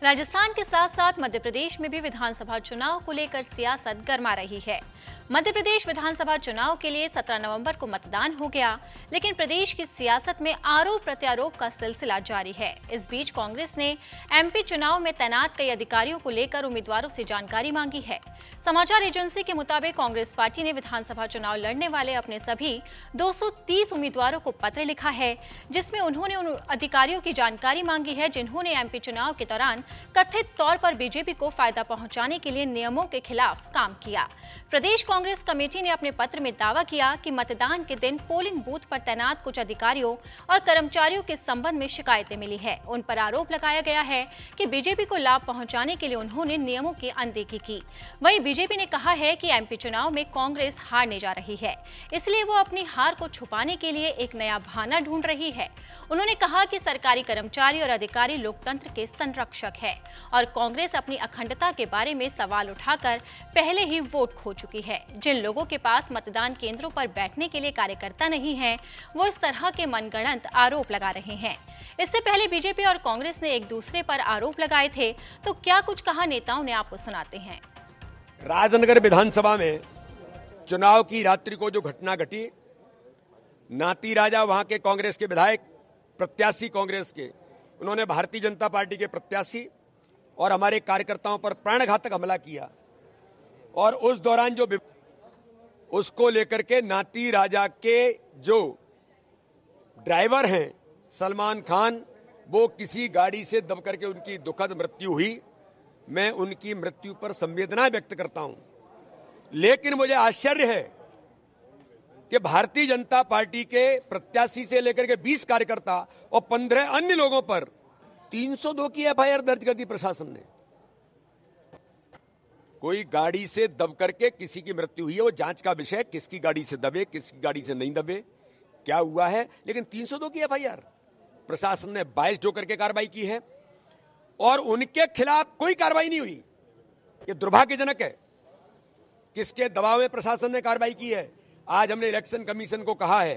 राजस्थान के साथ साथ मध्य प्रदेश में भी विधानसभा चुनाव को लेकर सियासत गर्मा रही है। मध्य प्रदेश विधानसभा चुनाव के लिए 17 नवंबर को मतदान हो गया, लेकिन प्रदेश की सियासत में आरोप प्रत्यारोप का सिलसिला जारी है। इस बीच कांग्रेस ने एमपी चुनाव में तैनात कई अधिकारियों को लेकर उम्मीदवारों से जानकारी मांगी है। समाचार एजेंसी के मुताबिक कांग्रेस पार्टी ने विधानसभा चुनाव लड़ने वाले अपने सभी 230 उम्मीदवारों को पत्र लिखा है, जिसमें उन्होंने उन अधिकारियों की जानकारी मांगी है जिन्होंने एमपी चुनाव के दौरान कथित तौर पर बीजेपी को फायदा पहुंचाने के लिए नियमों के खिलाफ काम किया। प्रदेश कांग्रेस कमेटी ने अपने पत्र में दावा किया कि मतदान के दिन पोलिंग बूथ पर तैनात कुछ अधिकारियों और कर्मचारियों के संबंध में शिकायतें मिली है। उन पर आरोप लगाया गया है कि बीजेपी को लाभ पहुंचाने के लिए उन्होंने नियमों की अनदेखी की। वहीं बीजेपी ने कहा है कि एमपी चुनाव में कांग्रेस हारने जा रही है, इसलिए वो अपनी हार को छुपाने के लिए एक नया बहाना ढूंढ रही है। उन्होंने कहा कि सरकारी कर्मचारी और अधिकारी लोकतंत्र के संरक्षक है और कांग्रेस अपनी अखंडता के बारे में सवाल उठाकर पहले ही वोट खो चुकी है। जिन लोगों के पास मतदान केंद्रों पर बैठने के लिए कार्यकर्ता नहीं है, वो इस तरह के मनगढ़ंत आरोप लगा रहे हैं। इससे पहले बीजेपी और कांग्रेस ने एक दूसरे पर आरोप लगाए थे, तो क्या कुछ कहा नेताओं ने, आपको सुनाते हैं। राजनगर विधानसभा में चुनाव की रात्रि को जो घटना घटी, नाती राजा वहां के कांग्रेस के विधायक प्रत्याशी कांग्रेस के, उन्होंने भारतीय जनता पार्टी के प्रत्याशी और हमारे कार्यकर्ताओं पर प्राणघातक हमला किया और उस दौरान जो उसको लेकर के नाती राजा के जो ड्राइवर हैं सलमान खान, वो किसी गाड़ी से दब करके उनकी दुखद मृत्यु हुई। मैं उनकी मृत्यु पर संवेदना व्यक्त करता हूं, लेकिन मुझे आश्चर्य है कि भारतीय जनता पार्टी के प्रत्याशी से लेकर के 20 कार्यकर्ता और 15 अन्य लोगों पर 302 की एफआईआर दर्ज कर दी प्रशासन ने। कोई गाड़ी से दब करके किसी की मृत्यु हुई है, वो जांच का विषय, किसकी गाड़ी से दबे किसकी गाड़ी से नहीं दबे, क्या हुआ है, लेकिन 302 की एफआईआर प्रशासन ने 22 जो करके कार्रवाई की है और उनके खिलाफ कोई कार्रवाई नहीं हुई। ये दुर्भाग्यजनक है। किसके दबाव में प्रशासन ने कार्रवाई की है? आज हमने इलेक्शन कमीशन को कहा है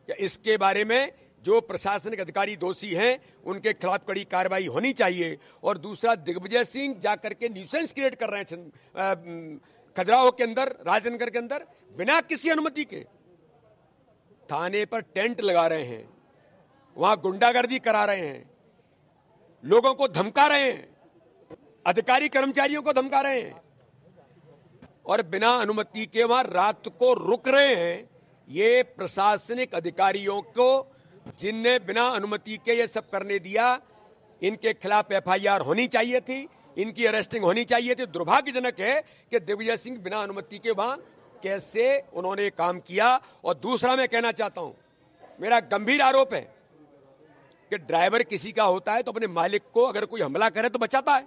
कि इसके बारे में जो प्रशासनिक अधिकारी दोषी हैं उनके खिलाफ कड़ी कार्रवाई होनी चाहिए। और दूसरा, दिग्विजय सिंह जाकर के न्यूसेंस क्रिएट कर रहे हैं खजुराहो के अंदर, राजनगर के अंदर, बिना किसी अनुमति के थाने पर टेंट लगा रहे हैं, वहां गुंडागर्दी करा रहे हैं, लोगों को धमका रहे हैं, अधिकारी कर्मचारियों को धमका रहे हैं और बिना अनुमति के वहां रात को रुक रहे हैं। ये प्रशासनिक अधिकारियों को जिनने बिना अनुमति के ये सब करने दिया, इनके खिलाफ एफआईआर होनी चाहिए थी, इनकी अरेस्टिंग होनी चाहिए थी। दुर्भाग्यजनक है कि दिग्विजय सिंह बिना अनुमति के वहां कैसे उन्होंने काम किया। और दूसरा, मैं कहना चाहता हूं, मेरा गंभीर आरोप है कि ड्राइवर किसी का होता है तो अपने मालिक को अगर कोई हमला करे तो बचाता है,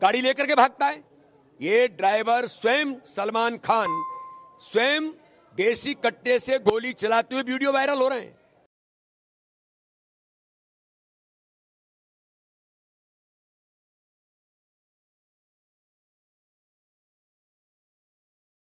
गाड़ी लेकर के भागता है। ये ड्राइवर स्वयं सलमान खान स्वयं देसी कट्टे से गोली चलाते हुए वीडियो वायरल हो रहे हैं।